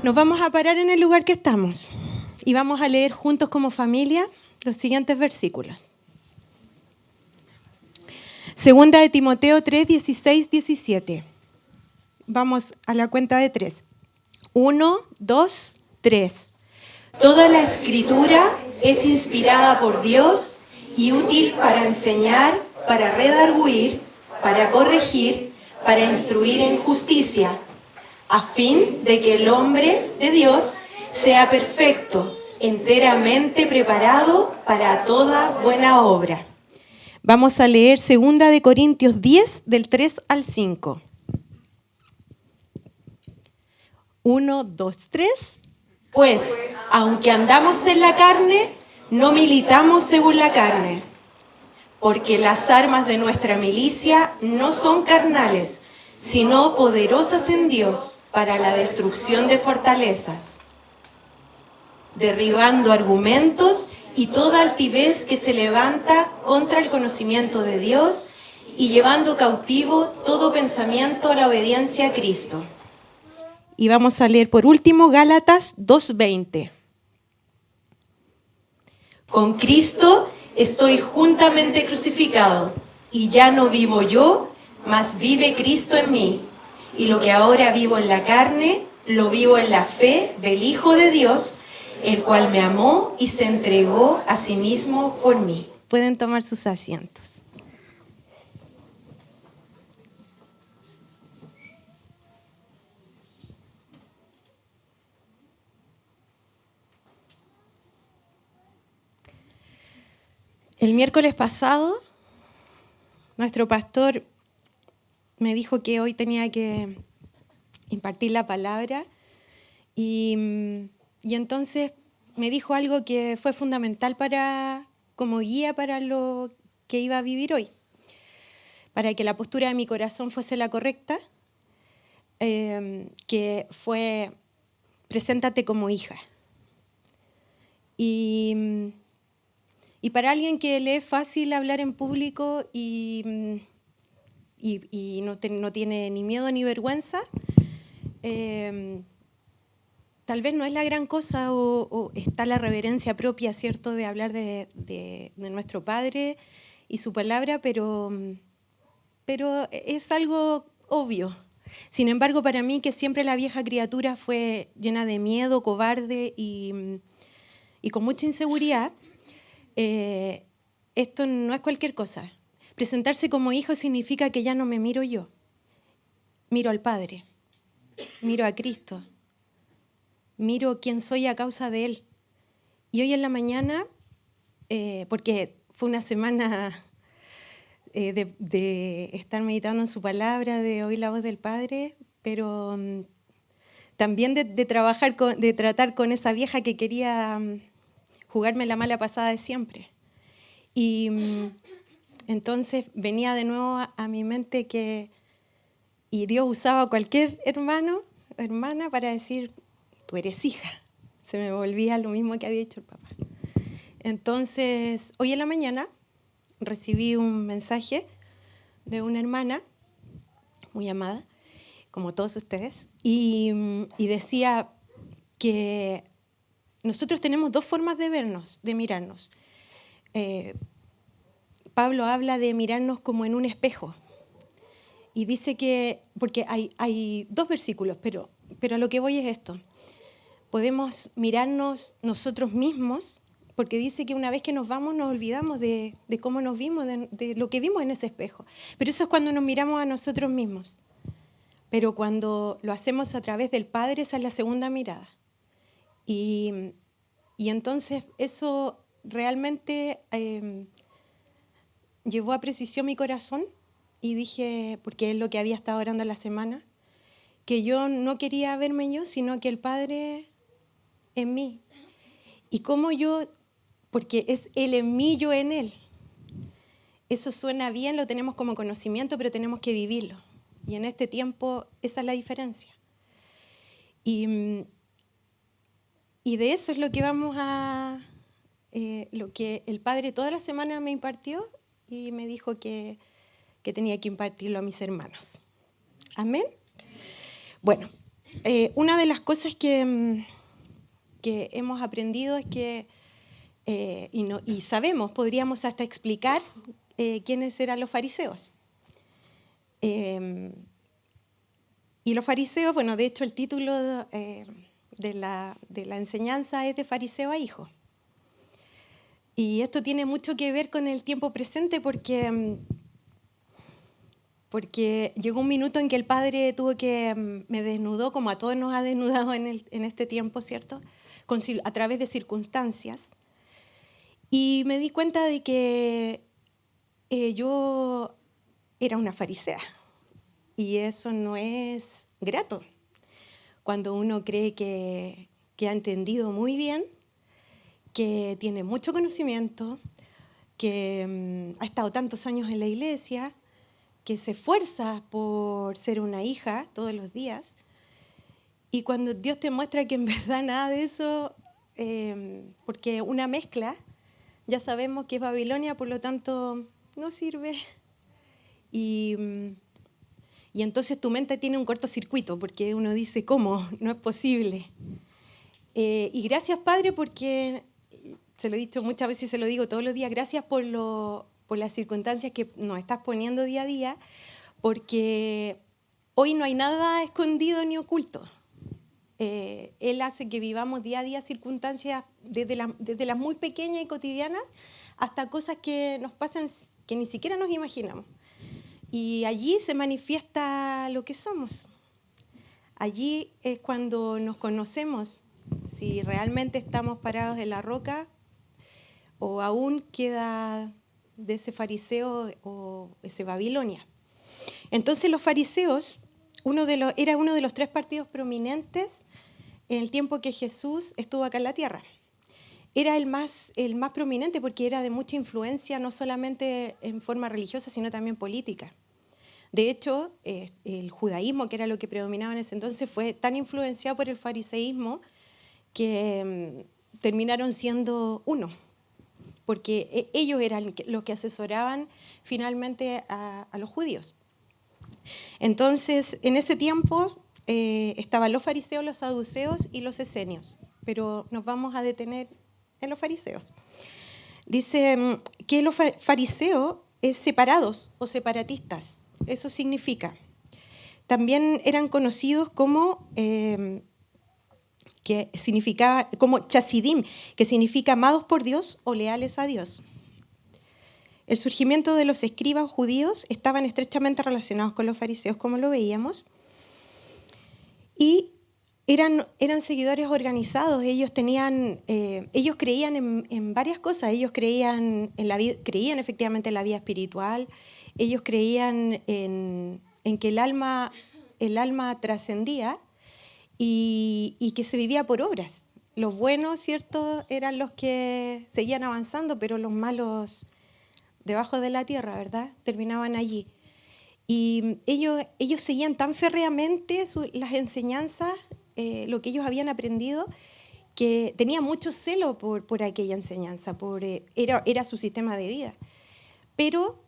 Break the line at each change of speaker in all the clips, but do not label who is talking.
Nos vamos a parar en el lugar que estamos y vamos a leer juntos como familia los siguientes versículos. Segunda de Timoteo 3, 16, 17. Vamos a la cuenta de 3. 1, 2, 3. Toda la escritura es inspirada por Dios y útil para enseñar, para redarguir, para corregir, para instruir en justicia, a fin de que el hombre de Dios sea perfecto, enteramente preparado para toda buena obra. Vamos a leer 2 de Corintios 10, del 3 al 5. 1, 2, 3. Pues, aunque andamos en la carne, no militamos según la carne, porque las armas de nuestra milicia no son carnales, sino poderosas en Dios para la destrucción de fortalezas, derribando argumentos y toda altivez que se levanta contra el conocimiento de Dios y llevando cautivo todo pensamiento a la obediencia a Cristo. Y vamos a leer por último Gálatas 2:20. Con Cristo estoy juntamente crucificado, y ya no vivo yo, mas vive Cristo en mí. Y lo que ahora vivo en la carne, lo vivo en la fe del Hijo de Dios, el cual me amó y se entregó a sí mismo por mí. Pueden tomar sus asientos. El miércoles pasado, nuestro pastor me dijo que hoy tenía que impartir la palabra y entonces me dijo algo que fue fundamental como guía para lo que iba a vivir hoy, para que la postura de mi corazón fuese la correcta, que fue: preséntate como hija. Y para alguien que le es fácil hablar en público y no tiene ni miedo ni vergüenza, tal vez no es la gran cosa o está la reverencia propia, ¿cierto?, de hablar de nuestro Padre y su palabra, pero es algo obvio. Sin embargo, para mí, que siempre la vieja criatura fue llena de miedo, cobarde y con mucha inseguridad, esto no es cualquier cosa. Presentarse como hijo significa que ya no me miro yo, miro al Padre, miro a Cristo, miro quién soy a causa de Él. Y hoy en la mañana, porque fue una semana de estar meditando en su palabra, de oír la voz del Padre, pero también de tratar con esa vieja que quería jugarme la mala pasada de siempre. Y entonces venía de nuevo a mi mente y Dios usaba a cualquier hermano, hermana, para decir: tú eres hija. Se me volvía lo mismo que había dicho el papá. Entonces, hoy en la mañana recibí un mensaje de una hermana muy amada, como todos ustedes, y decía que nosotros tenemos dos formas de vernos, de mirarnos. Pablo habla de mirarnos como en un espejo. Y dice que, porque hay dos versículos, pero a lo que voy es esto. Podemos mirarnos nosotros mismos, porque dice que una vez que nos vamos nos olvidamos de cómo nos vimos, de lo que vimos en ese espejo. Pero eso es cuando nos miramos a nosotros mismos. Pero cuando lo hacemos a través del Padre, esa es la segunda mirada. Y entonces eso realmente llevó a precisión mi corazón y dije, porque es lo que había estado orando la semana, que yo no quería verme yo, sino que el Padre en mí. Y cómo yo, porque es Él en mí, yo en Él. Eso suena bien, lo tenemos como conocimiento, pero tenemos que vivirlo. Y en este tiempo esa es la diferencia. Y de eso es lo que vamos a lo que el Padre toda la semana me impartió y me dijo que tenía que impartirlo a mis hermanos. Amén. Bueno, una de las cosas que hemos aprendido es que, y sabemos, podríamos hasta explicar quiénes eran los fariseos. Y los fariseos, bueno, de hecho el título de la enseñanza es de fariseo a hijo. Y esto tiene mucho que ver con el tiempo presente porque llegó un minuto en que el Padre me desnudó, como a todos nos ha desnudado en este tiempo, ¿cierto? A través de circunstancias. Y me di cuenta de que yo era una farisea. Y eso no es grato. Cuando uno cree que ha entendido muy bien, que tiene mucho conocimiento, que ha estado tantos años en la iglesia, que se esfuerza por ser una hija todos los días, y cuando Dios te muestra que en verdad nada de eso, porque una mezcla, ya sabemos que es Babilonia, por lo tanto no sirve, y entonces tu mente tiene un cortocircuito, porque uno dice, ¿cómo? No es posible. Y gracias, Padre, porque, se lo he dicho muchas veces, se lo digo todos los días, gracias por las circunstancias que nos estás poniendo día a día, porque hoy no hay nada escondido ni oculto. Él hace que vivamos día a día circunstancias desde las muy pequeñas y cotidianas hasta cosas que nos pasan que ni siquiera nos imaginamos. Y allí se manifiesta lo que somos. Allí es cuando nos conocemos, si realmente estamos parados en la roca o aún queda de ese fariseo o ese Babilonia. Entonces los fariseos era uno de los 3 partidos prominentes en el tiempo que Jesús estuvo acá en la tierra. Era el más prominente porque era de mucha influencia, no solamente en forma religiosa, sino también política. De hecho, el judaísmo, que era lo que predominaba en ese entonces, fue tan influenciado por el fariseísmo que terminaron siendo uno, porque ellos eran los que asesoraban finalmente a los judíos. Entonces, en ese tiempo estaban los fariseos, los saduceos y los esenios, pero nos vamos a detener en los fariseos. Dice que los fariseos es separados o separatistas, eso significa. También eran conocidos como chasidim, que significa amados por Dios o leales a Dios. El surgimiento de los escribas judíos estaban estrechamente relacionados con los fariseos, como lo veíamos, y eran seguidores organizados. Ellos creían en varias cosas. Ellos creían efectivamente en la vida espiritual. Ellos creían en que el alma trascendía y que se vivía por obras. Los buenos, ¿cierto?, eran los que seguían avanzando, pero los malos debajo de la tierra, ¿verdad?, terminaban allí. Y ellos seguían tan férreamente las enseñanzas, lo que ellos habían aprendido, que tenían mucho celo por aquella enseñanza, era su sistema de vida. Pero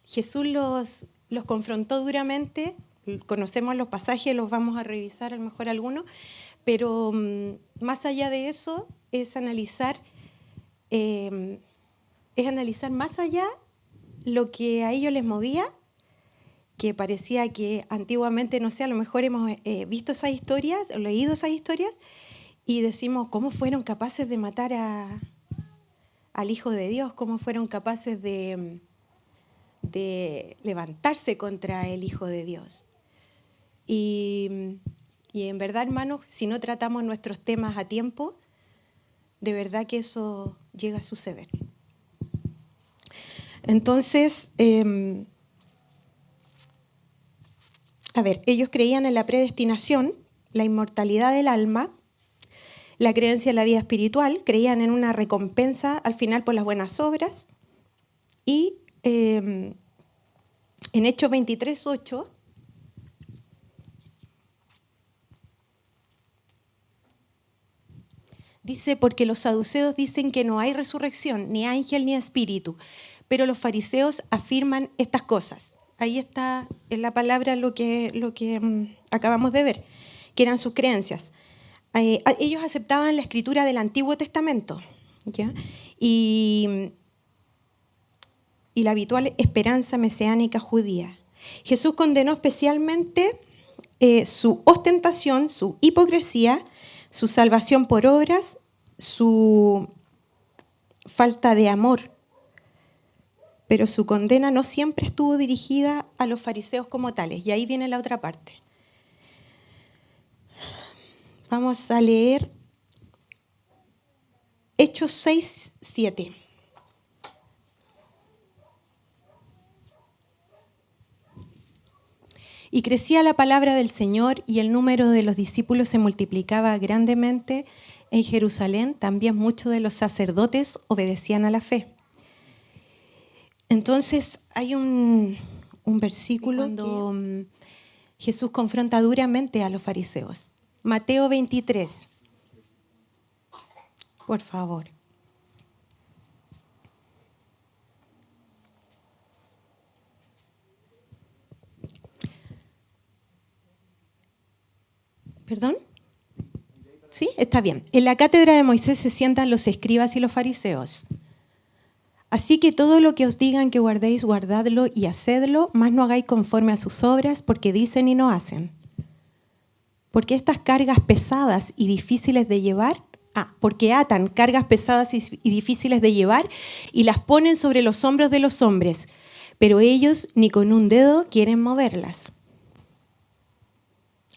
Jesús los confrontó duramente. Conocemos los pasajes, los vamos a revisar a lo mejor algunos, pero más allá de eso es analizar más allá lo que a ellos les movía, que parecía que antiguamente, no sé, a lo mejor hemos visto esas historias, o leído esas historias, y decimos, ¿cómo fueron capaces de matar al Hijo de Dios? ¿Cómo fueron capaces de levantarse contra el Hijo de Dios? Y en verdad, hermanos, si no tratamos nuestros temas a tiempo, de verdad que eso llega a suceder. Entonces, ellos creían en la predestinación, la inmortalidad del alma, la creencia en la vida espiritual, creían en una recompensa al final por las buenas obras, y en Hechos 23:8, Dice, porque los saduceos dicen que no hay resurrección, ni ángel ni espíritu, pero los fariseos afirman estas cosas. Ahí está en la palabra lo que acabamos de ver, que eran sus creencias. Ellos aceptaban la escritura del Antiguo Testamento, ¿ya? Y la habitual esperanza mesiánica judía. Jesús condenó especialmente su ostentación, su hipocresía, su salvación por obras, su falta de amor. Pero su condena no siempre estuvo dirigida a los fariseos como tales. Y ahí viene la otra parte. Vamos a leer Hechos 6, 7. Y crecía la palabra del Señor y el número de los discípulos se multiplicaba grandemente en Jerusalén. También muchos de los sacerdotes obedecían a la fe. Entonces hay un versículo cuando Jesús confronta duramente a los fariseos. Mateo 23. Por favor. ¿Perdón? ¿Sí? Está bien. En la cátedra de Moisés se sientan los escribas y los fariseos. Así que todo lo que os digan que guardéis, guardadlo y hacedlo, más no hagáis conforme a sus obras, porque dicen y no hacen. Porque estas cargas pesadas y difíciles de llevar, porque atan cargas pesadas y difíciles de llevar y las ponen sobre los hombros de los hombres, pero ellos ni con un dedo quieren moverlas.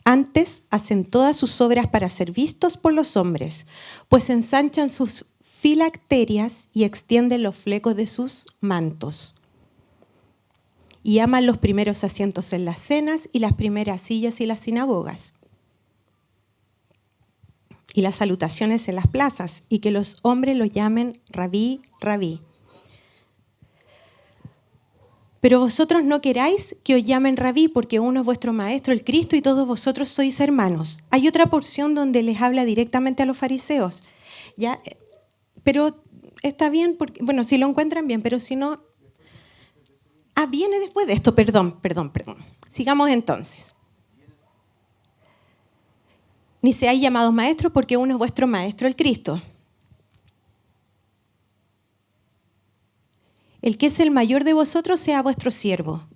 Antes hacen todas sus obras para ser vistos por los hombres, pues ensanchan sus filacterias y extienden los flecos de sus mantos. Y aman los primeros asientos en las cenas y las primeras sillas y las sinagogas. Y las salutaciones en las plazas, y que los hombres los llamen rabí, rabí. Pero vosotros no queráis que os llamen rabí, porque uno es vuestro maestro, el Cristo, y todos vosotros sois hermanos. Hay otra porción donde les habla directamente a los fariseos, ¿ya? Pero está bien, porque, bueno, si lo encuentran bien, pero si no... viene después de esto, perdón. Sigamos entonces. Ni seáis llamados maestros, porque uno es vuestro maestro, el Cristo. El que es el mayor de vosotros sea vuestro siervo,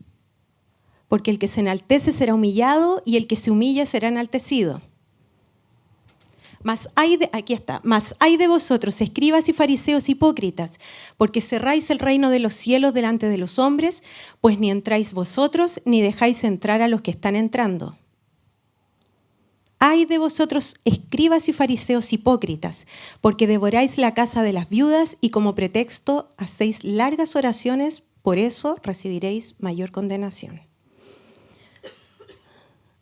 porque el que se enaltece será humillado y el que se humilla será enaltecido. Mas hay de vosotros, escribas y fariseos hipócritas, porque cerráis el reino de los cielos delante de los hombres, pues ni entráis vosotros ni dejáis entrar a los que están entrando. Ay de vosotros, escribas y fariseos hipócritas, porque devoráis la casa de las viudas y como pretexto hacéis largas oraciones, por eso recibiréis mayor condenación.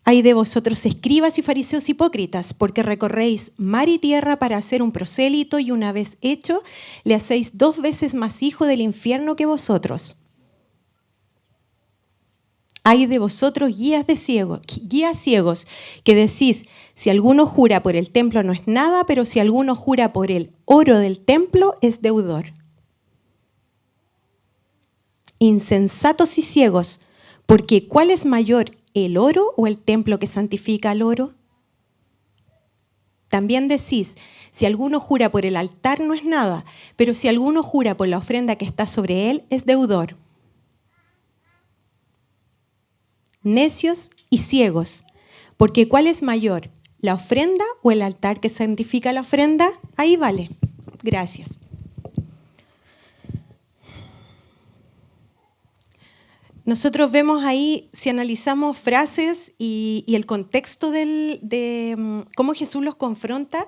Ay de vosotros, escribas y fariseos hipócritas, porque recorréis mar y tierra para hacer un prosélito y una vez hecho, le hacéis 2 veces más hijo del infierno que vosotros. Ay de vosotros, guías ciegos, que decís, si alguno jura por el templo no es nada, pero si alguno jura por el oro del templo es deudor. Insensatos y ciegos, porque ¿cuál es mayor, el oro o el templo que santifica al oro? También decís, si alguno jura por el altar no es nada, pero si alguno jura por la ofrenda que está sobre él es deudor. Necios y ciegos, porque ¿cuál es mayor, la ofrenda o el altar que santifica la ofrenda? Ahí vale. Gracias. Nosotros vemos ahí, si analizamos frases y el contexto de cómo Jesús los confronta,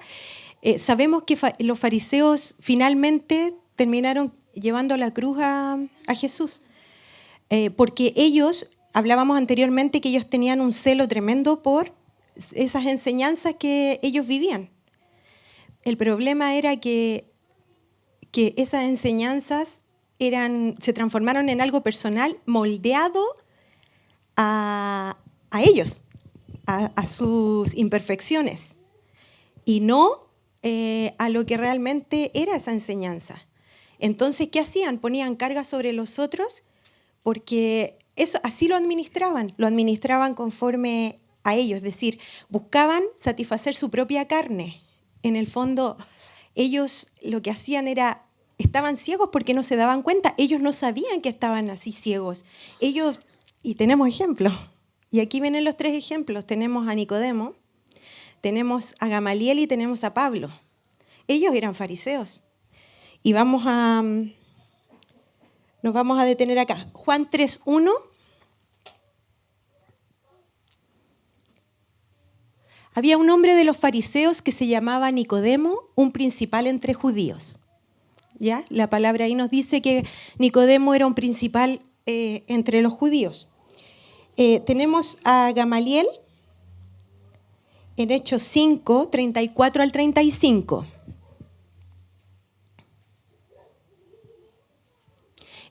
sabemos que los fariseos finalmente terminaron llevando a la cruz a Jesús, porque ellos, hablábamos anteriormente que ellos tenían un celo tremendo por esas enseñanzas que ellos vivían. El problema era que esas enseñanzas se transformaron en algo personal, moldeado a ellos, a sus imperfecciones, y no a lo que realmente era esa enseñanza. Entonces, ¿qué hacían? Ponían carga sobre los otros porque eso, así lo administraban conforme a ellos, es decir, buscaban satisfacer su propia carne. En el fondo, ellos lo que hacían era, estaban ciegos porque no se daban cuenta, ellos no sabían que estaban así ciegos. Ellos, y tenemos ejemplos, y aquí vienen los 3 ejemplos, tenemos a Nicodemo, tenemos a Gamaliel y tenemos a Pablo. Ellos eran fariseos. Y nos vamos a detener acá. Juan 3:1. Había un hombre de los fariseos que se llamaba Nicodemo, un principal entre judíos. ¿Ya? La palabra ahí nos dice que Nicodemo era un principal entre los judíos. Tenemos a Gamaliel en Hechos 5, 34 al 35.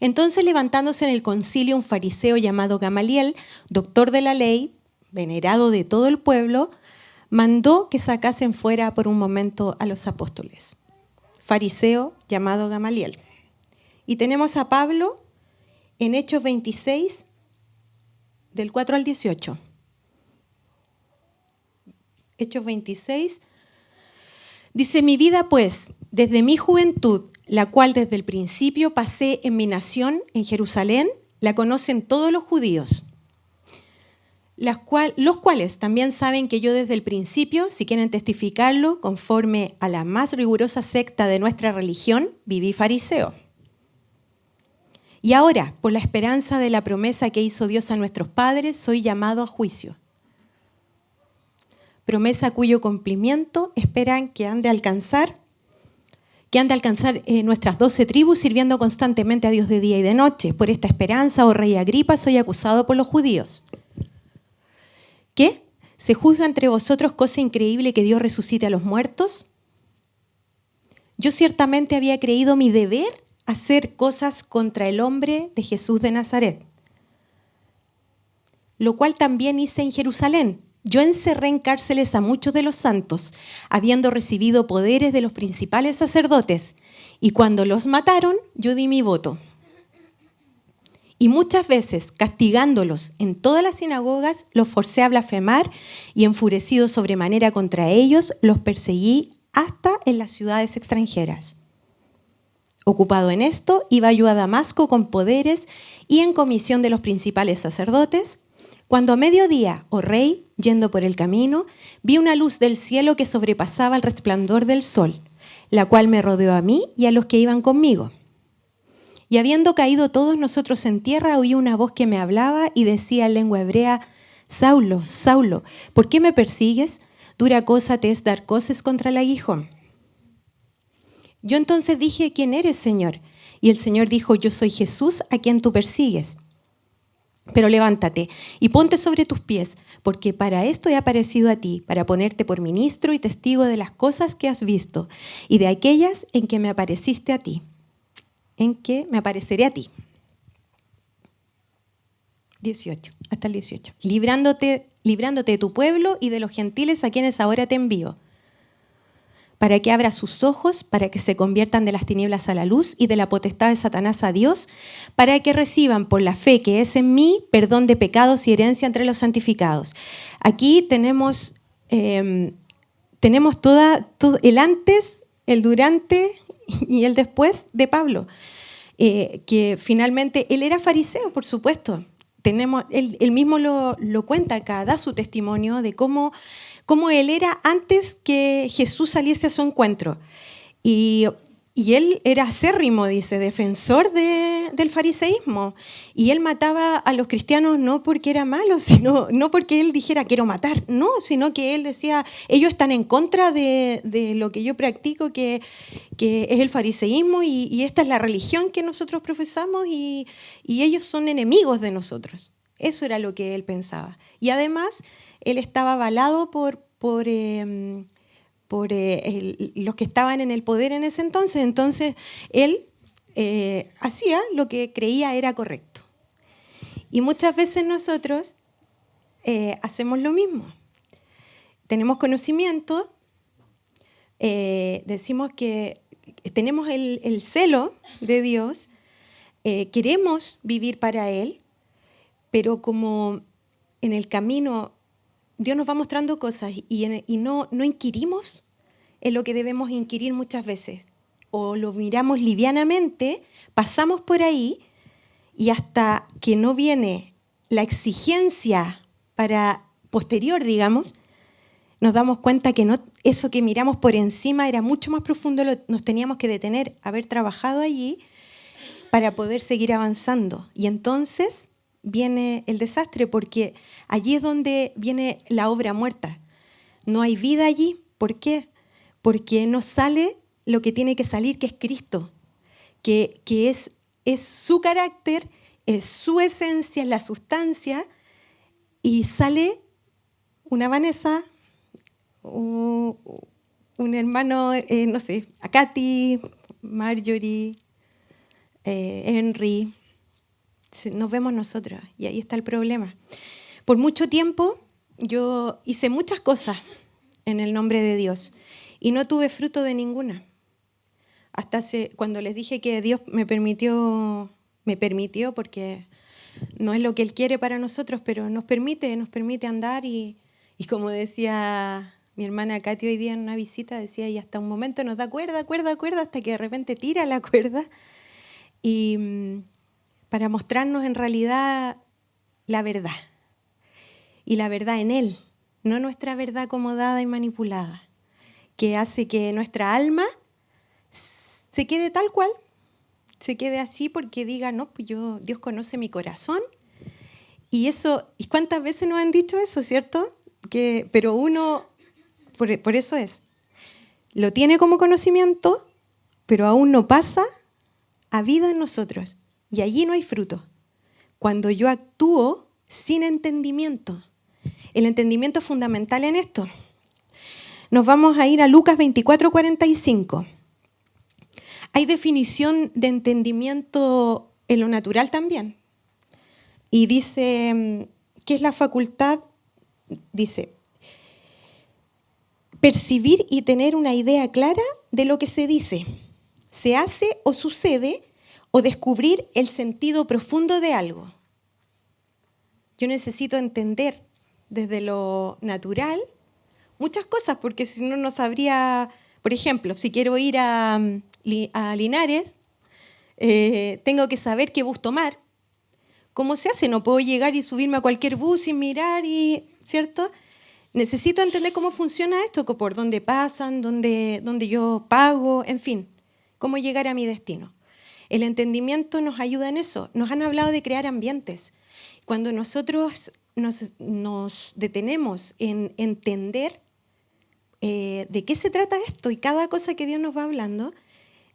Entonces, levantándose en el concilio un fariseo llamado Gamaliel, doctor de la ley, venerado de todo el pueblo, mandó que sacasen fuera por un momento a los apóstoles. Fariseo llamado Gamaliel. Y tenemos a Pablo en Hechos 26, del 4 al 18. Hechos 26. Dice, mi vida pues, desde mi juventud, la cual desde el principio pasé en mi nación, en Jerusalén, la conocen todos los judíos, los cuales también saben que yo desde el principio, si quieren testificarlo, conforme a la más rigurosa secta de nuestra religión, viví fariseo. Y ahora, por la esperanza de la promesa que hizo Dios a nuestros padres, soy llamado a juicio. Promesa cuyo cumplimiento esperan que han de alcanzar nuestras 12 tribus, sirviendo constantemente a Dios de día y de noche. Por esta esperanza, oh rey Agripa, soy acusado por los judíos. ¿Qué? ¿Se juzga entre vosotros cosa increíble que Dios resucite a los muertos? Yo ciertamente había creído mi deber hacer cosas contra el hombre de Jesús de Nazaret, lo cual también hice en Jerusalén. Yo encerré en cárceles a muchos de los santos, habiendo recibido poderes de los principales sacerdotes, y cuando los mataron, yo di mi voto. Y muchas veces, castigándolos en todas las sinagogas, los forcé a blasfemar y, enfurecido sobremanera contra ellos, los perseguí hasta en las ciudades extranjeras. Ocupado en esto, iba yo a Damasco con poderes y en comisión de los principales sacerdotes, cuando a mediodía, oh rey, yendo por el camino, vi una luz del cielo que sobrepasaba el resplandor del sol, la cual me rodeó a mí y a los que iban conmigo. Y habiendo caído todos nosotros en tierra, oí una voz que me hablaba y decía en lengua hebrea, Saulo, Saulo, ¿por qué me persigues? Dura cosa te es dar coces contra el aguijón. Yo entonces dije, ¿quién eres, Señor? Y el Señor dijo, yo soy Jesús a quien tú persigues. Pero levántate y ponte sobre tus pies, porque para esto he aparecido a ti, para ponerte por ministro y testigo de las cosas que has visto y de aquellas en que me apareciste a ti, en que me apareceré a ti. 18, hasta el 18. Librándote de tu pueblo y de los gentiles a quienes ahora te envío, para que abra sus ojos, para que se conviertan de las tinieblas a la luz y de la potestad de Satanás a Dios, para que reciban por la fe que es en mí perdón de pecados y herencia entre los santificados. Aquí tenemos todo el antes, el durante y el después de Pablo, que finalmente él era fariseo, por supuesto. Él mismo lo cuenta acá, da su testimonio de cómo él era antes que Jesús saliese a su encuentro. Y él era acérrimo, dice, defensor del fariseísmo. Y él mataba a los cristianos no porque era malo, no porque él dijera quiero matar, no, sino que él decía, ellos están en contra de lo que yo practico, que es el fariseísmo, y esta es la religión que nosotros profesamos, y ellos son enemigos de nosotros. Eso era lo que él pensaba. Y además, él estaba avalado por los que estaban en el poder en ese entonces. Entonces, él hacía lo que creía era correcto. Y muchas veces nosotros hacemos lo mismo. Tenemos conocimiento, decimos que tenemos el celo de Dios, queremos vivir para Él, pero como en el camino Dios nos va mostrando cosas y no inquirimos en lo que debemos inquirir muchas veces, o lo miramos livianamente, pasamos por ahí y hasta que no viene la exigencia para posterior, digamos, nos damos cuenta que no, eso que miramos por encima era mucho más profundo, nos teníamos que detener, haber trabajado allí para poder seguir avanzando. Y entonces viene el desastre, porque allí es donde viene la obra muerta. No hay vida allí. ¿Por qué? Porque no sale lo que tiene que salir, que es Cristo, que es su carácter, es su esencia, es la sustancia, y sale una Vanessa, un hermano, no sé, a Katy, Marjorie, Henry. Nos vemos nosotros y ahí está el problema. Por mucho tiempo yo hice muchas cosas en el nombre de Dios y no tuve fruto de ninguna. Hasta cuando les dije que Dios me permitió porque no es lo que Él quiere para nosotros, pero nos permite andar y como decía mi hermana Katy hoy día en una visita, decía, y hasta un momento nos da cuerda, hasta que de repente tira la cuerda y para mostrarnos en realidad la verdad. Y la verdad en Él, no nuestra verdad acomodada y manipulada, que hace que nuestra alma se quede tal cual, se quede así porque diga, no, pues Dios conoce mi corazón. Y eso, ¿y cuántas veces nos han dicho eso, cierto? Pero uno, por eso lo tiene como conocimiento, pero aún no pasa a vida en nosotros. Y allí no hay fruto. Cuando yo actúo sin entendimiento. El entendimiento es fundamental en esto. Nos vamos a ir a Lucas 24:45. Hay definición de entendimiento en lo natural también. Y dice, ¿qué es la facultad? Dice, percibir y tener una idea clara de lo que se dice, se hace o sucede, o descubrir el sentido profundo de algo. Yo necesito entender desde lo natural muchas cosas, porque si no, no sabría, por ejemplo, si quiero ir a Linares, tengo que saber qué bus tomar. ¿Cómo se hace? No puedo llegar y subirme a cualquier bus sin mirar, ¿cierto? Necesito entender cómo funciona esto, por dónde pasan, dónde yo pago, en fin, cómo llegar a mi destino. El entendimiento nos ayuda en eso. Nos han hablado de crear ambientes. Cuando nosotros nos detenemos en entender de qué se trata esto y cada cosa que Dios nos va hablando,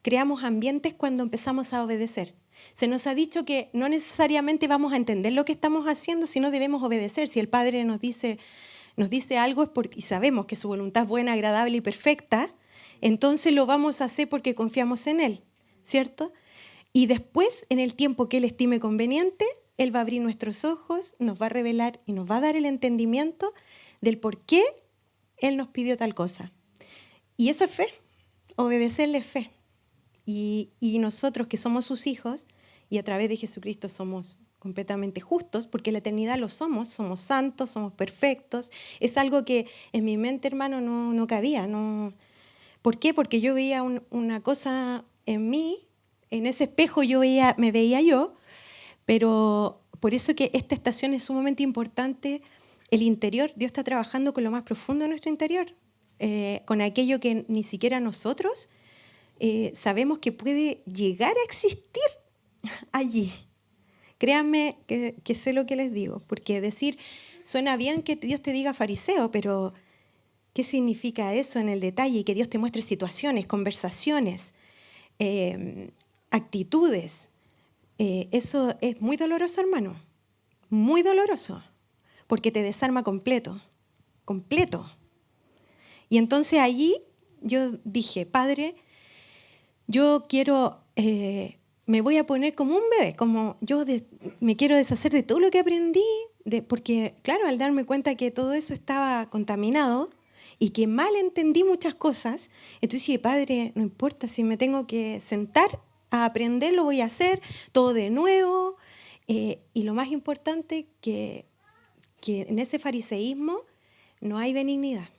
creamos ambientes cuando empezamos a obedecer. Se nos ha dicho que no necesariamente vamos a entender lo que estamos haciendo, sino debemos obedecer. Si el Padre nos dice algo es porque y sabemos que su voluntad es buena, agradable y perfecta, entonces lo vamos a hacer porque confiamos en Él, ¿cierto? Y después, en el tiempo que Él estime conveniente, Él va a abrir nuestros ojos, nos va a revelar y nos va a dar el entendimiento del por qué Él nos pidió tal cosa. Y eso es fe, obedecerle es fe. Y nosotros que somos sus hijos, y a través de Jesucristo somos completamente justos, porque la eternidad lo somos santos, somos perfectos. Es algo que en mi mente, hermano, no cabía. No. ¿Por qué? Porque yo veía una cosa en mí, en ese espejo me veía yo, pero por eso que esta estación es sumamente importante. El interior, Dios está trabajando con lo más profundo de nuestro interior, con aquello que ni siquiera nosotros sabemos que puede llegar a existir allí. Créanme que sé lo que les digo, porque decir, suena bien que Dios te diga fariseo, pero ¿qué significa eso en el detalle? Y que Dios te muestre situaciones, conversaciones, actitudes. Eso es muy doloroso, hermano, muy doloroso, porque te desarma completo. Y entonces allí yo dije, Padre, yo quiero, me voy a poner como un bebé, como me quiero deshacer de todo lo que aprendí, porque claro, al darme cuenta que todo eso estaba contaminado y que mal entendí muchas cosas. Entonces dije, Padre, no importa si me tengo que sentar a aprender, lo voy a hacer todo de nuevo. Y lo más importante, que en ese fariseísmo no hay benignidad,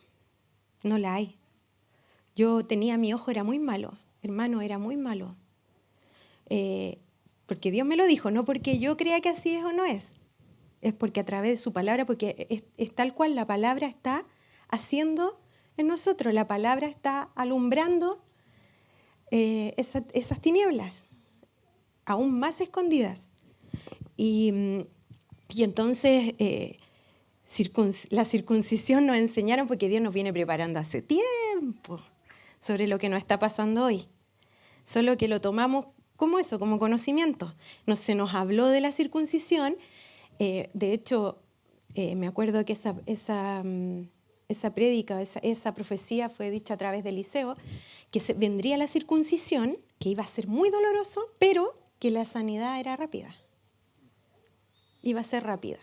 no la hay. Yo tenía mi ojo, era muy malo, hermano, era muy malo. Porque Dios me lo dijo, no porque yo crea que así es o no es. Es porque a través de su palabra, porque es tal cual la palabra está haciendo en nosotros. La palabra está alumbrando esas tinieblas, aún más escondidas. Y entonces la circuncisión nos enseñaron, porque Dios nos viene preparando hace tiempo sobre lo que nos está pasando hoy. Solo que lo tomamos como eso, como conocimiento. Se nos habló de la circuncisión. De hecho, me acuerdo que esa prédica, esa profecía fue dicha a través de Eliseo, que vendría la circuncisión, que iba a ser muy doloroso, pero que la sanidad era rápida. Iba a ser rápida.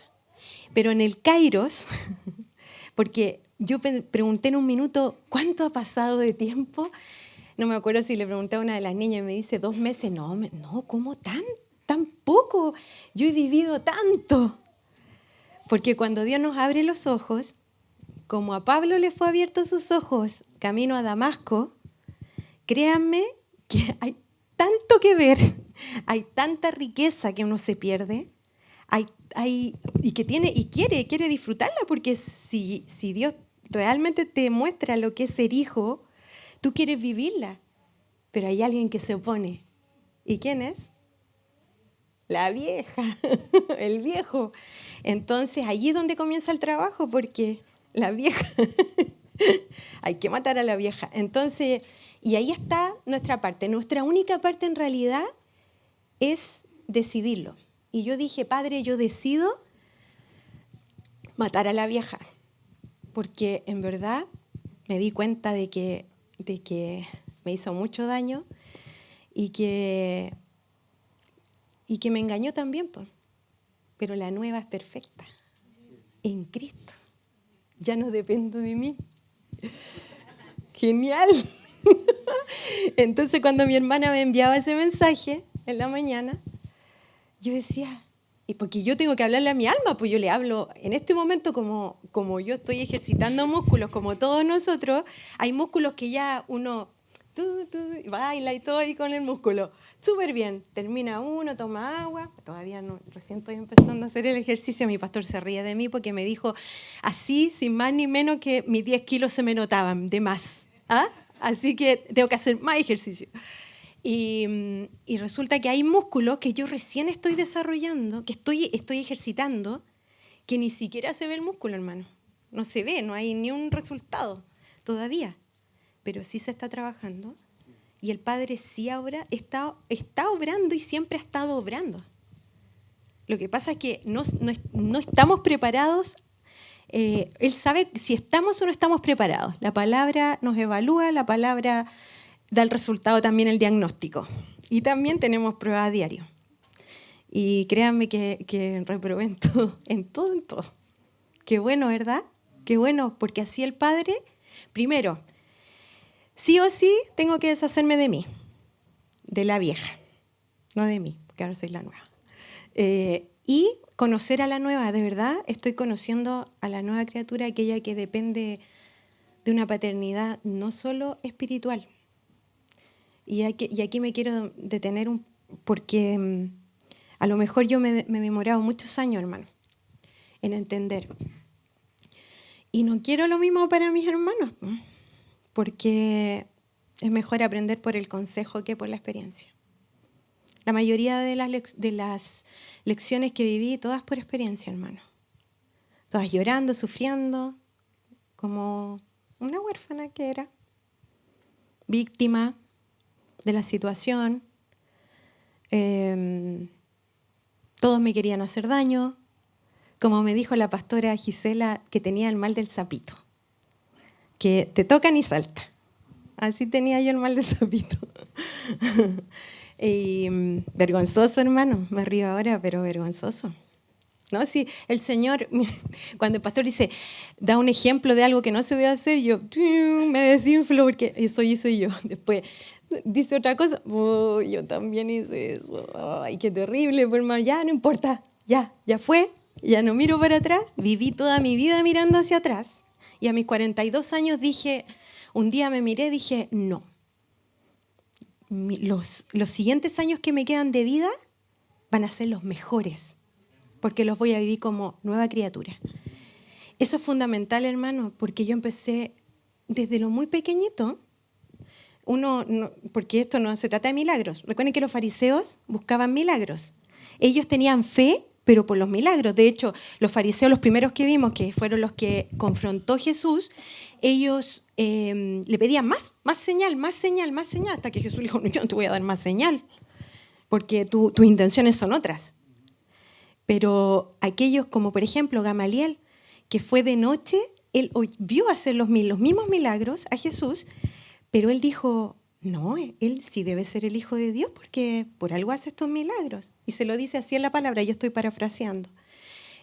Pero en el Kairos, porque yo pregunté en un minuto, ¿cuánto ha pasado de tiempo? No me acuerdo si le pregunté a una de las niñas y me dice 2 meses. No, ¿cómo tan poco? Yo he vivido tanto. Porque cuando Dios nos abre los ojos, como a Pablo le fue abierto sus ojos camino a Damasco, créanme que hay tanto que ver, hay tanta riqueza que uno se pierde, y que quiere disfrutarla, porque si Dios realmente te muestra lo que es ser hijo, tú quieres vivirla, pero hay alguien que se opone. ¿Y quién es? La vieja, el viejo. Entonces, allí es donde comienza el trabajo, porque la vieja, hay que matar a la vieja. Entonces, y ahí está nuestra parte. Nuestra única parte en realidad es decidirlo. Y yo dije, Padre, yo decido matar a la vieja, porque en verdad me di cuenta de que me hizo mucho daño y que me engañó también, pero la nueva es perfecta, en Cristo. Ya no dependo de mí. Genial. Entonces, cuando mi hermana me enviaba ese mensaje en la mañana, yo decía, y porque yo tengo que hablarle a mi alma, pues yo le hablo en este momento como yo estoy ejercitando músculos, como todos nosotros, hay músculos que ya uno baila y todo ahí con el músculo. Súper bien, termina uno, toma agua, todavía no, recién estoy empezando a hacer el ejercicio, mi pastor se ríe de mí porque me dijo así, sin más ni menos, que mis 10 kilos se me notaban de más. ¿Ah? Así que tengo que hacer más ejercicio. Y resulta que hay músculos que yo recién estoy desarrollando, que estoy ejercitando, que ni siquiera se ve el músculo, hermano. No se ve, no hay ni un resultado todavía, pero sí se está trabajando. Y el Padre sí ahora está obrando y siempre ha estado obrando. Lo que pasa es que no estamos preparados. Él sabe si estamos o no estamos preparados. La palabra nos evalúa, la palabra da el resultado, también el diagnóstico. Y también tenemos pruebas a diario. Y créanme que reprobé en todo. Qué bueno, ¿verdad? Qué bueno, porque así el Padre, primero, sí o sí tengo que deshacerme de mí, de la vieja, no de mí, porque ahora soy la nueva. Y conocer a la nueva, de verdad, estoy conociendo a la nueva criatura, aquella que depende de una paternidad no solo espiritual. Y aquí me quiero detener porque a lo mejor yo me he demorado muchos años, hermano, en entender. Y no quiero lo mismo para mis hermanos, porque es mejor aprender por el consejo que por la experiencia. La mayoría de las lecciones que viví, todas por experiencia, hermano. Todas llorando, sufriendo, como una huérfana que era, víctima de la situación. Todos me querían hacer daño. Como me dijo la pastora Gisela, que tenía el mal del sapito, que te tocan y salta. Así tenía yo el mal del sapito. Y vergonzoso, hermano, me río ahora, pero vergonzoso. ¿no? Si el Señor, cuando el pastor dice, da un ejemplo de algo que no se debe hacer, yo me desinflo porque eso hice yo. Después dice otra cosa, oh, yo también hice eso. Ay, qué terrible, pues, hermano, ya no importa, ya fue, ya no miro para atrás. Viví toda mi vida mirando hacia atrás y a mis 42 años dije, un día me miré y dije, no. Los siguientes años que me quedan de vida van a ser los mejores, porque los voy a vivir como nueva criatura. Eso es fundamental, hermano, porque yo empecé desde lo muy pequeñito, porque esto no se trata de milagros. Recuerden que los fariseos buscaban milagros. Ellos tenían fe, pero por los milagros. De hecho, los fariseos, los primeros que vimos, que fueron los que confrontó Jesús, ellos le pedían más señal, hasta que Jesús le dijo, no, yo no te voy a dar más señal, porque tus intenciones son otras. Pero aquellos como, por ejemplo, Gamaliel, que fue de noche, él vio hacer los mismos milagros a Jesús, pero él dijo, no, él sí debe ser el Hijo de Dios porque por algo hace estos milagros. Y se lo dice así en la palabra, yo estoy parafraseando.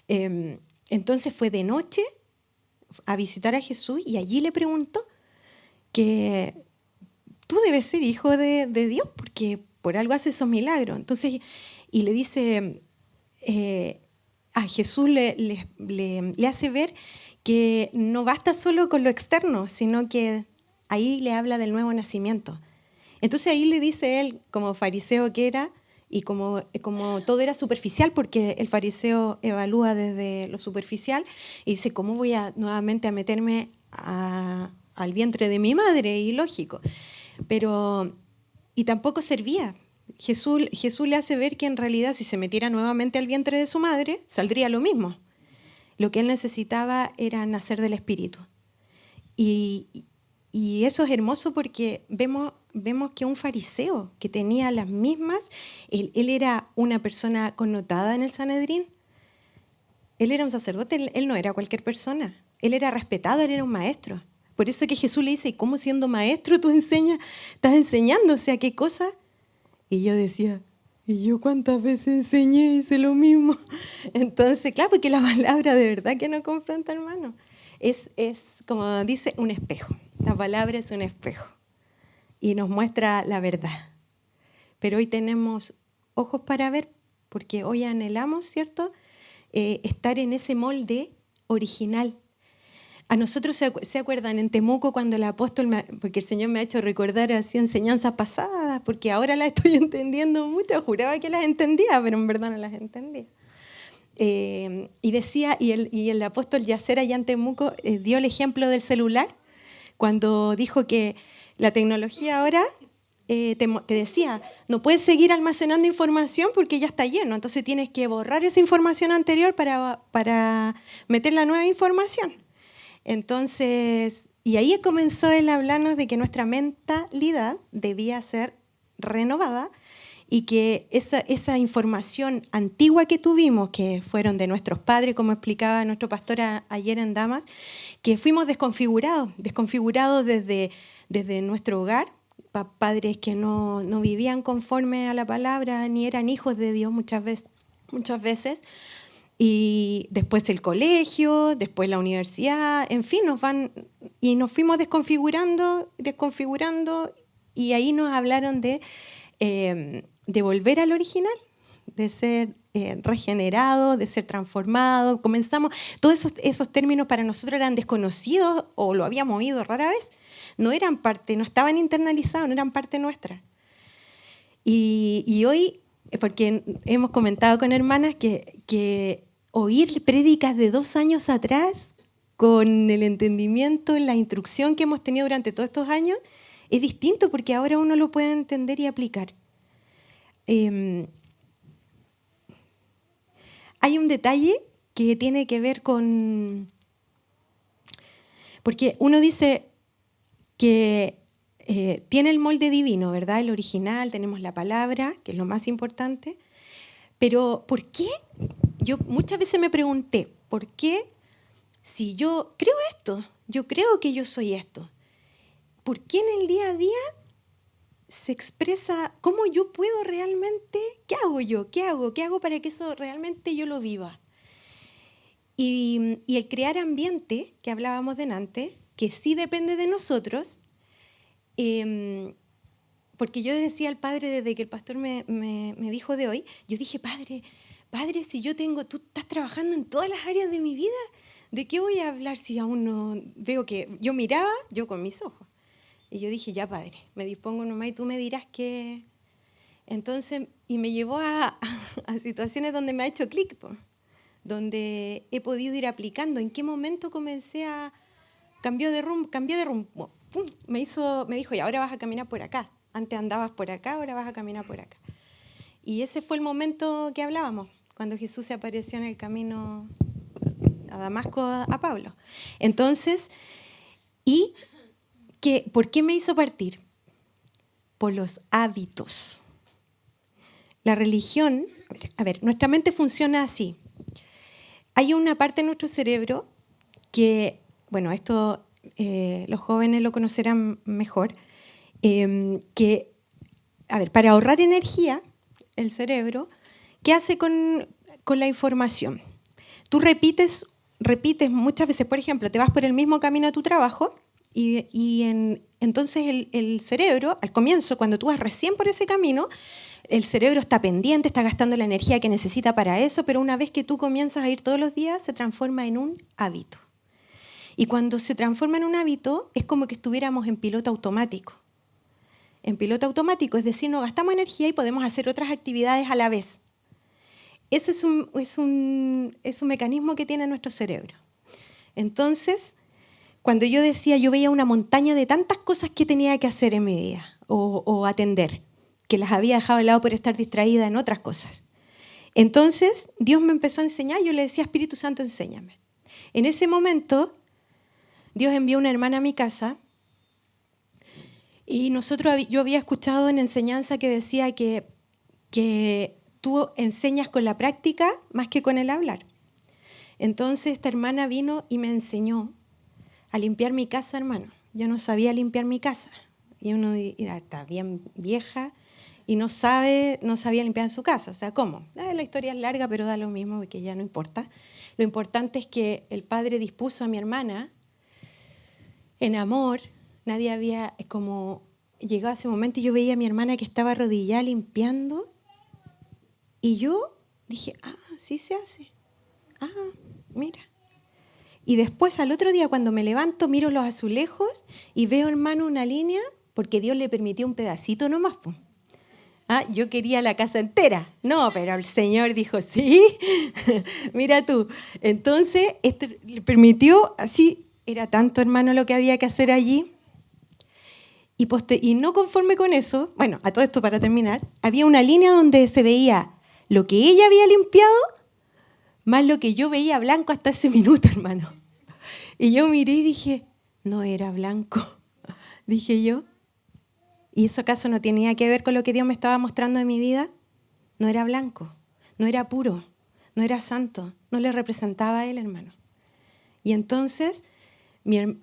Entonces fue de noche a visitar a Jesús y allí le preguntó que tú debes ser hijo de Dios porque por algo hace esos milagros. Entonces, y le dice, a Jesús le hace ver que no basta solo con lo externo, sino que ahí le habla del nuevo nacimiento. Entonces ahí le dice él, como fariseo que era, y como todo era superficial, porque el fariseo evalúa desde lo superficial, y dice, ¿cómo voy nuevamente a meterme al vientre de mi madre? Y lógico. Y tampoco servía. Jesús le hace ver que en realidad si se metiera nuevamente al vientre de su madre, saldría lo mismo. Lo que él necesitaba era nacer del Espíritu. Y eso es hermoso porque vemos que un fariseo que tenía las mismas, él era una persona connotada en el Sanedrín, él era un sacerdote, él no era cualquier persona, él era respetado, él era un maestro. Por eso que Jesús le dice, ¿y cómo siendo maestro tú estás enseñando? O sea, ¿qué cosa? Y yo decía, ¿y yo cuántas veces enseñé? Hice lo mismo. Entonces, claro, porque la palabra de verdad que no confronta, hermano. Es como dice, un espejo. La palabra es un espejo y nos muestra la verdad. Pero hoy tenemos ojos para ver, porque hoy anhelamos, ¿cierto?, estar en ese molde original. A nosotros, ¿se acuerdan en Temuco cuando el apóstol, porque el Señor me ha hecho recordar así enseñanzas pasadas, porque ahora las estoy entendiendo mucho, juraba que las entendía, pero en verdad no las entendía. Y decía, y el apóstol Yacer allá en Temuco dio el ejemplo del celular, cuando dijo que la tecnología ahora te decía, no puedes seguir almacenando información porque ya está lleno, entonces tienes que borrar esa información anterior para meter la nueva información. Entonces, y ahí comenzó él a hablarnos de que nuestra mentalidad debía ser renovada y que esa información antigua que tuvimos, que fueron de nuestros padres, como explicaba nuestro pastor ayer en Damas, que fuimos desconfigurados desde nuestro hogar, padres que no vivían conforme a la palabra, ni eran hijos de Dios muchas veces, y después el colegio, después la universidad, en fin, nos fuimos desconfigurando, y ahí nos hablaron de volver al original, de ser regenerado, de ser transformado. Comenzamos, todos esos términos para nosotros eran desconocidos o lo habíamos oído rara vez. No eran parte, no estaban internalizados, no eran parte nuestra. Y hoy, porque hemos comentado con hermanas que oír prédicas de 2 años atrás, con el entendimiento, la instrucción que hemos tenido durante todos estos años, es distinto porque ahora uno lo puede entender y aplicar. Hay un detalle que tiene que ver con... Porque uno dice que tiene el molde divino, ¿verdad? El original, tenemos la palabra, que es lo más importante. Pero ¿por qué? Yo muchas veces me pregunté, ¿por qué si yo creo esto, yo creo que yo soy esto? ¿Por qué en el día a día se expresa cómo yo puedo realmente, qué hago yo, qué hago para que eso realmente yo lo viva? Y el crear ambiente, que hablábamos delante, que sí depende de nosotros, porque yo decía al Padre, desde que el pastor me dijo de hoy, yo dije, Padre, si tú estás trabajando en todas las áreas de mi vida, ¿de qué voy a hablar si aún no veo que...? Yo miraba, yo con mis ojos, y yo dije, ya, Padre, me dispongo nomás y tú me dirás qué. Entonces, y me llevó a situaciones donde me ha hecho clic, donde he podido ir aplicando. ¿En qué momento comencé a cambié de rumbo? ¡Pum! Me dijo, y ahora vas a caminar por acá. Antes andabas por acá, ahora vas a caminar por acá. Y ese fue el momento que hablábamos, cuando Jesús se apareció en el camino a Damasco a Pablo. Entonces, ¿por qué me hizo partir? Por los hábitos. La religión, nuestra mente funciona así. Hay una parte de nuestro cerebro que, bueno, esto los jóvenes lo conocerán mejor, para ahorrar energía, el cerebro, ¿qué hace con la información? Tú repites muchas veces, por ejemplo, te vas por el mismo camino a tu trabajo entonces el cerebro, al comienzo, cuando tú vas recién por ese camino, el cerebro está pendiente, está gastando la energía que necesita para eso, pero una vez que tú comienzas a ir todos los días, se transforma en un hábito. Y cuando se transforma en un hábito, es como que estuviéramos en piloto automático. En piloto automático, es decir, no gastamos energía y podemos hacer otras actividades a la vez. Ese es un mecanismo que tiene nuestro cerebro. Entonces, cuando yo veía una montaña de tantas cosas que tenía que hacer en mi vida o atender, que las había dejado de lado por estar distraída en otras cosas. Entonces, Dios me empezó a enseñar, yo le decía, Espíritu Santo, enséñame. En ese momento, Dios envió una hermana a mi casa y yo había escuchado en enseñanza que decía que tú enseñas con la práctica más que con el hablar. Entonces, esta hermana vino y me enseñó a limpiar mi casa, hermano. Yo no sabía limpiar mi casa. Y uno está bien vieja y no sabía limpiar en su casa. O sea, ¿cómo? La historia es larga, pero da lo mismo, porque ya no importa. Lo importante es que el Padre dispuso a mi hermana en amor. Nadie había llegado a ese momento y yo veía a mi hermana que estaba arrodillada limpiando y yo dije, sí se hace. Mira. Y después, al otro día, cuando me levanto, miro los azulejos y veo, hermano, una línea, porque Dios le permitió un pedacito nomás. Yo quería la casa entera. No, pero el Señor dijo, sí, mira tú. Entonces, le permitió, así, era tanto, hermano, lo que había que hacer allí. Y no conforme con eso, bueno, a todo esto para terminar, había una línea donde se veía lo que ella había limpiado, más lo que yo veía blanco hasta ese minuto, hermano. Y yo miré y dije, no era blanco, dije yo. ¿Y eso acaso no tenía que ver con lo que Dios me estaba mostrando en mi vida? No era blanco, no era puro, no era santo, no le representaba a él, hermano. Y entonces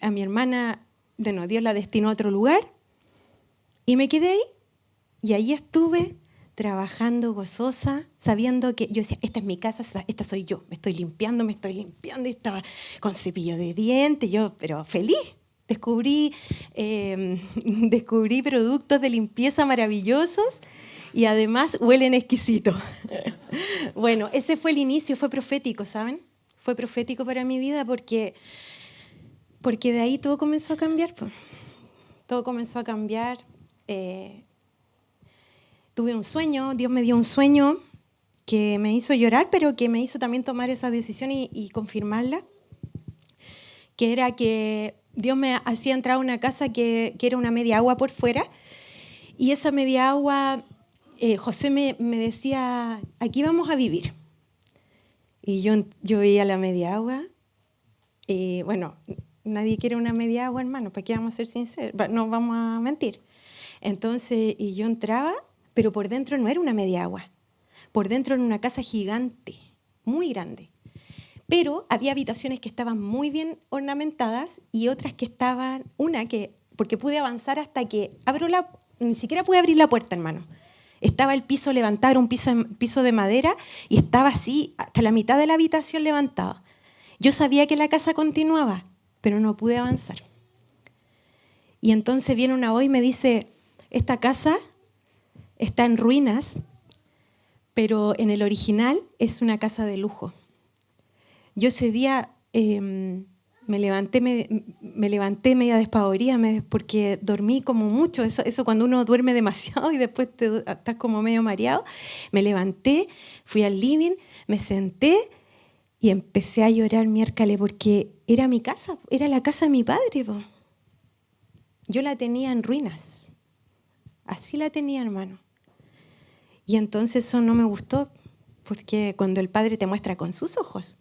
a mi hermana, Dios la destinó a otro lugar y me quedé ahí. Y ahí estuve trabajando gozosa, sabiendo que yo decía, esta es mi casa, esta soy yo, me estoy limpiando, y estaba con cepillo de dientes, pero feliz. Descubrí productos de limpieza maravillosos y además huelen exquisito. Bueno, ese fue el inicio, fue profético, ¿saben? Fue profético para mi vida porque de ahí todo comenzó a cambiar. Todo comenzó a cambiar. Tuve un sueño, Dios me dio un sueño que me hizo llorar, pero que me hizo también tomar esa decisión y confirmarla, que era que Dios me hacía entrar a una casa que era una media agua por fuera, y esa media agua, José me decía, aquí vamos a vivir. Y yo veía la media agua, y bueno, nadie quiere una media agua, hermano, ¿para qué vamos a ser sinceros? No vamos a mentir. Entonces, y yo entraba, pero por dentro no era una media agua. Por dentro era una casa gigante, muy grande. Pero había habitaciones que estaban muy bien ornamentadas y otras que estaban, porque pude avanzar hasta que ni siquiera pude abrir la puerta, hermano. Estaba el piso levantado, era un piso de madera, y estaba así, hasta la mitad de la habitación levantado. Yo sabía que la casa continuaba, pero no pude avanzar. Y entonces viene una voz y me dice, esta casa está en ruinas, pero en el original es una casa de lujo. Yo ese día me levanté media despavorida porque dormí como mucho. Eso cuando uno duerme demasiado y después estás como medio mareado. Me levanté, fui al living, me senté y empecé a llorar miércoles porque era mi casa, era la casa de mi padre. Po. Yo la tenía en ruinas. Así la tenía, hermano. Y entonces eso no me gustó, porque cuando el Padre te muestra con sus ojos,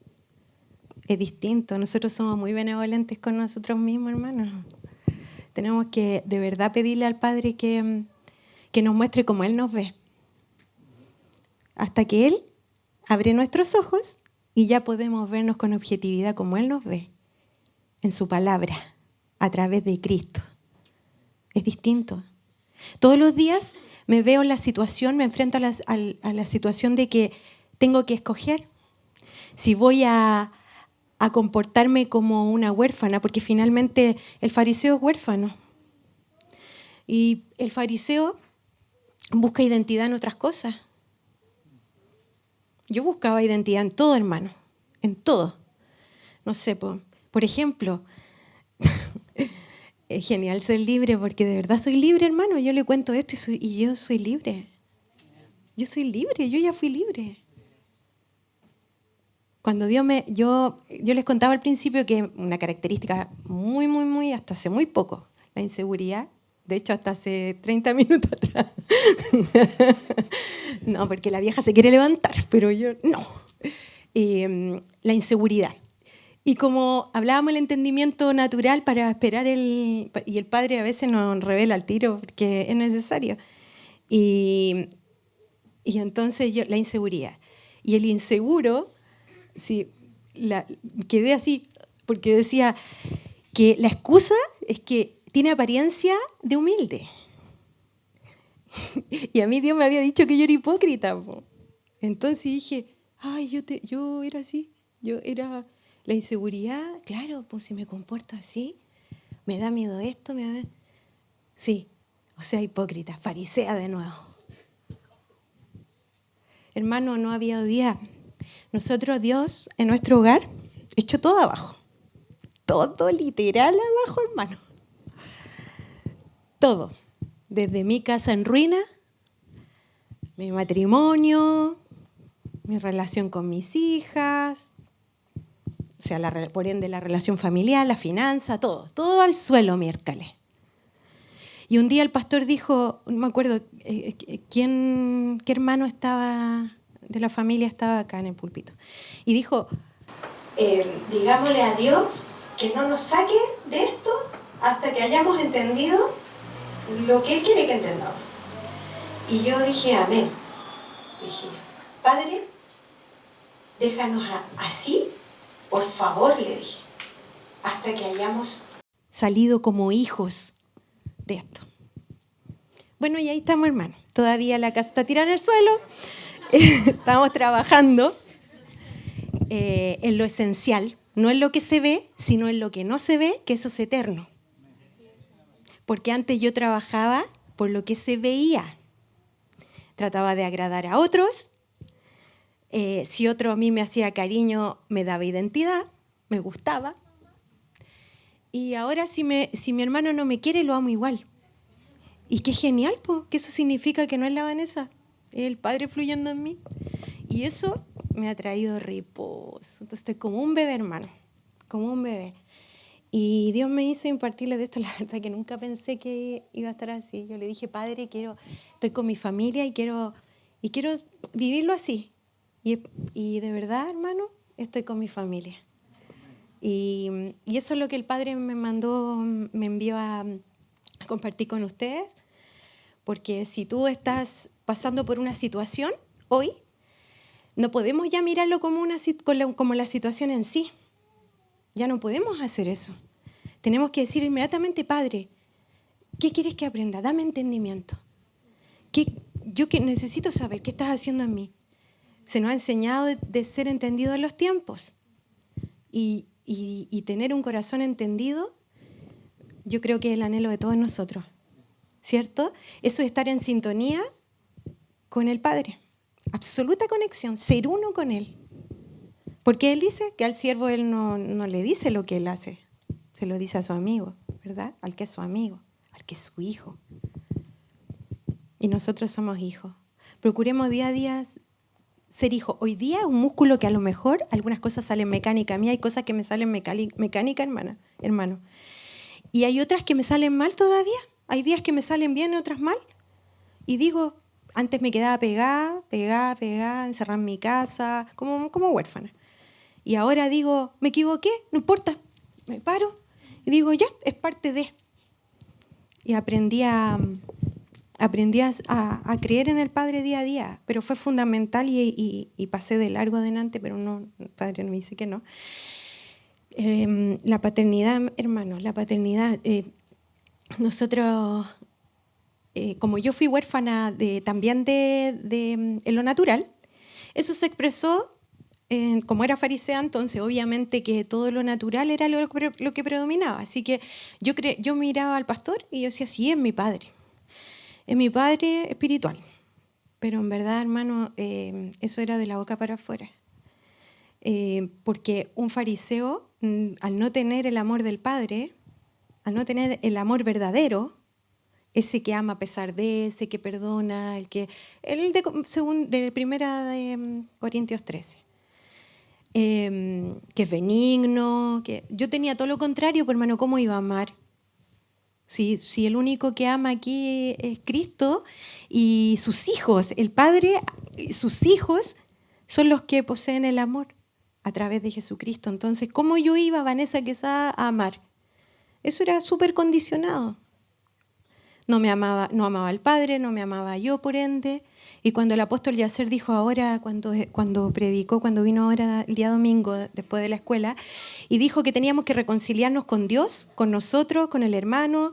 es distinto. Nosotros somos muy benevolentes con nosotros mismos, hermanos. Tenemos que de verdad pedirle al Padre que nos muestre como Él nos ve. Hasta que Él abre nuestros ojos y ya podemos vernos con objetividad como Él nos ve, en su palabra, a través de Cristo. Es distinto. Todos los días me veo en la situación, me enfrento a la situación de que tengo que escoger si voy a comportarme como una huérfana, porque finalmente el fariseo es huérfano. Y el fariseo busca identidad en otras cosas. Yo buscaba identidad en todo, hermano, en todo. No sé, por ejemplo, es genial ser libre, porque de verdad soy libre, hermano. Yo le cuento esto y yo soy libre. Yo soy libre, yo ya fui libre. Cuando Dios yo les contaba al principio que una característica muy, hasta hace muy poco, la inseguridad. De hecho, hasta hace 30 minutos atrás. No, porque la vieja se quiere levantar, pero yo no. La inseguridad. Y como hablábamos el entendimiento natural para esperar y el Padre a veces nos revela al tiro porque es necesario. Y entonces la inseguridad. Y el inseguro, sí, quedé así, porque decía que la excusa es que tiene apariencia de humilde. Y a mí Dios me había dicho que yo era hipócrita. Entonces dije, ay, yo era así, yo era... La inseguridad, claro, pues si me comporto así, me da miedo esto, Sí, o sea, hipócrita, farisea de nuevo. Hermano, no había día. Nosotros, Dios, en nuestro hogar, echó todo abajo. Todo literal abajo, hermano. Todo. Desde mi casa en ruina, mi matrimonio, mi relación con mis hijas, o sea, por ende la relación familiar, la finanza, todo al suelo miércoles. Y un día el pastor dijo, no me acuerdo qué hermano estaba de la familia estaba acá en el púlpito, y dijo, digámosle a Dios que no nos saque de esto hasta que hayamos entendido lo que Él quiere que entendamos. Y yo dije, amén. Dije, Padre, déjanos así, por favor, le dije, hasta que hayamos salido como hijos de esto. Bueno, y ahí estamos, hermano. Todavía la casa está tirada en el suelo. Estamos trabajando en lo esencial, no en lo que se ve, sino en lo que no se ve, que eso es eterno. Porque antes yo trabajaba por lo que se veía. Trataba de agradar a otros. Si otro a mí me hacía cariño, me daba identidad, me gustaba. Y ahora si mi hermano no me quiere, lo amo igual. Y qué genial, que eso significa que no es la Vanessa, es el Padre fluyendo en mí. Y eso me ha traído reposo. Entonces estoy como un bebé, hermano, como un bebé. Y Dios me hizo impartirle de esto, la verdad que nunca pensé que iba a estar así. Yo le dije, Padre, estoy con mi familia y quiero vivirlo así. Y de verdad, hermano, estoy con mi familia. Y eso es lo que el Padre me envió a compartir con ustedes, porque si tú estás pasando por una situación hoy, no podemos ya mirarlo como la situación en sí. Ya no podemos hacer eso. Tenemos que decir inmediatamente, Padre, ¿qué quieres que aprenda? Dame entendimiento. Yo necesito saber qué estás haciendo en mí. Se nos ha enseñado de ser entendido en los tiempos, y tener un corazón entendido, yo creo que es el anhelo de todos nosotros, ¿cierto? Eso es estar en sintonía con el Padre, absoluta conexión, ser uno con Él. Porque Él dice que al siervo Él no le dice lo que Él hace, se lo dice a su amigo, ¿verdad? Al que es su amigo, al que es su hijo. Y nosotros somos hijos. Procuremos día a día ser hijo. Hoy día es un músculo que a lo mejor algunas cosas salen mecánicas. A mí hay cosas que me salen mecánicas, hermano. Y hay otras que me salen mal todavía. Hay días que me salen bien y otras mal. Y digo, antes me quedaba pegada, encerrada en mi casa, como huérfana. Y ahora digo, me equivoqué, no importa, me paro y digo, ya, es parte de. Y aprendí a creer en el Padre día a día, pero fue fundamental y pasé de largo adelante, pero no, el Padre me dice que no. La paternidad, hermanos, la paternidad. Nosotros, como yo fui huérfana también en lo natural, eso se expresó, como era farisea, entonces obviamente que todo lo natural era lo que predominaba. Así que yo miraba al pastor y yo decía, sí, es mi padre espiritual. Pero en verdad, hermano, eso era de la boca para afuera. Porque un fariseo, al no tener el amor del Padre, al no tener el amor verdadero, ese que ama a pesar de, ese que perdona, según de primera de Corintios 13, que es benigno, que yo tenía todo lo contrario, pues hermano, ¿cómo iba a amar? Si el único que ama aquí es Cristo y sus hijos, el Padre, sus hijos son los que poseen el amor a través de Jesucristo. Entonces, ¿cómo yo iba, Vanessa Quesada, a amar? Eso era súper condicionado. No amaba al Padre, no me amaba yo, por ende. Y cuando el apóstol Yacer dijo ahora, cuando predicó, cuando vino ahora el día domingo, después de la escuela, y dijo que teníamos que reconciliarnos con Dios, con nosotros, con el hermano,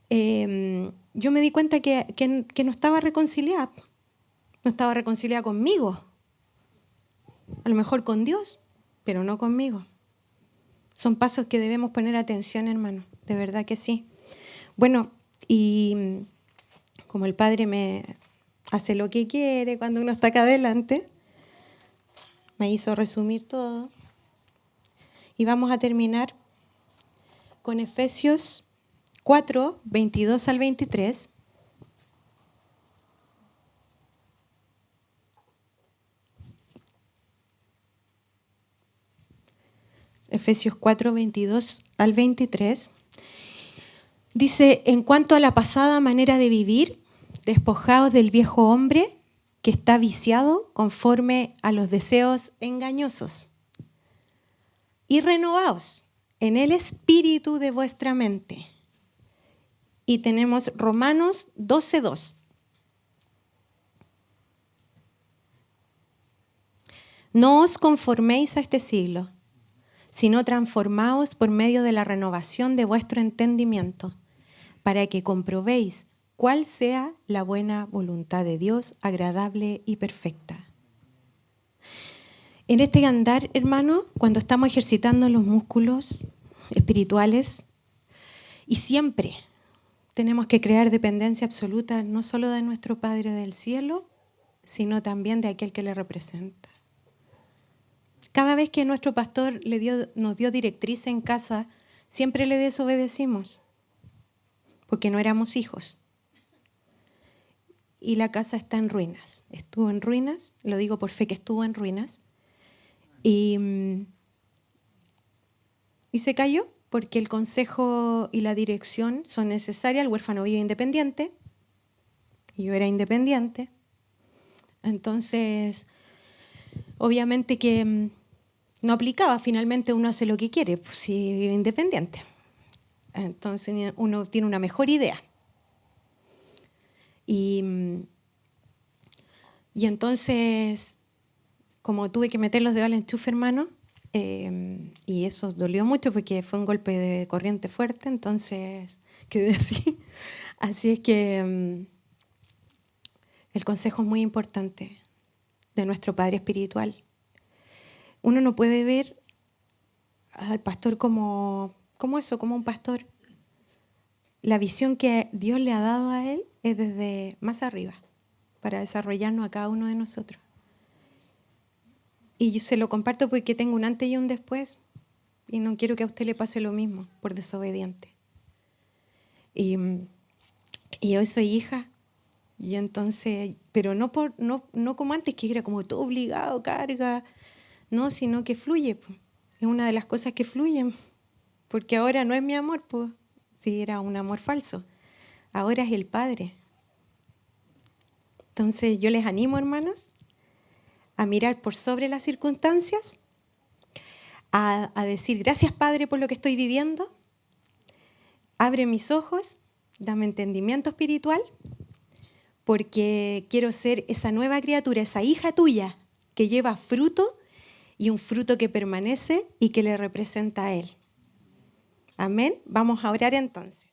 yo me di cuenta que no estaba reconciliada. No estaba reconciliada conmigo. A lo mejor con Dios, pero no conmigo. Son pasos que debemos poner atención, hermano. De verdad que sí. Bueno, y como el Padre me hace lo que quiere cuando uno está acá adelante, me hizo resumir todo. Y vamos a terminar con Efesios 4, 22 al 23. Efesios 4, 22 al 23. Dice, en cuanto a la pasada manera de vivir, despojaos del viejo hombre que está viciado conforme a los deseos engañosos y renovaos en el espíritu de vuestra mente. Y tenemos Romanos 12:2. No os conforméis a este siglo, sino transformaos por medio de la renovación de vuestro entendimiento, para que comprobéis cuál sea la buena voluntad de Dios, agradable y perfecta. En este andar, hermano, cuando estamos ejercitando los músculos espirituales, y siempre tenemos que crear dependencia absoluta, no solo de nuestro Padre del cielo, sino también de aquel que le representa. Cada vez que nuestro pastor nos dio directriz en casa, siempre le desobedecimos, porque no éramos hijos. Y la casa está en ruinas. Estuvo en ruinas, lo digo por fe que estuvo en ruinas. Y se cayó porque el consejo y la dirección son necesarias. El huérfano vive independiente, y yo era independiente. Entonces, obviamente que no aplicaba. Finalmente uno hace lo que quiere, pues, si vive independiente. Entonces uno tiene una mejor idea. Y entonces, como tuve que meter los dedos al enchufe, hermano, y eso dolió mucho porque fue un golpe de corriente fuerte, entonces quedé así. Así es que el consejo es muy importante de nuestro Padre espiritual. Uno no puede ver al pastor como eso, como un pastor. La visión que Dios le ha dado a él es desde más arriba, para desarrollarnos a cada uno de nosotros. Y yo se lo comparto porque tengo un antes y un después, y no quiero que a usted le pase lo mismo por desobediente. Y hoy soy hija, y entonces, pero no como antes, que era como todo obligado, carga, no, sino que fluye. Pues. Es una de las cosas que fluyen, porque ahora no es mi amor, pues, si era un amor falso, ahora es el Padre. Entonces yo les animo, hermanos, a mirar por sobre las circunstancias, a decir gracias, Padre, por lo que estoy viviendo, abre mis ojos, dame entendimiento espiritual, porque quiero ser esa nueva criatura, esa hija tuya que lleva fruto y un fruto que permanece y que le representa a Él. Amén. Vamos a orar entonces.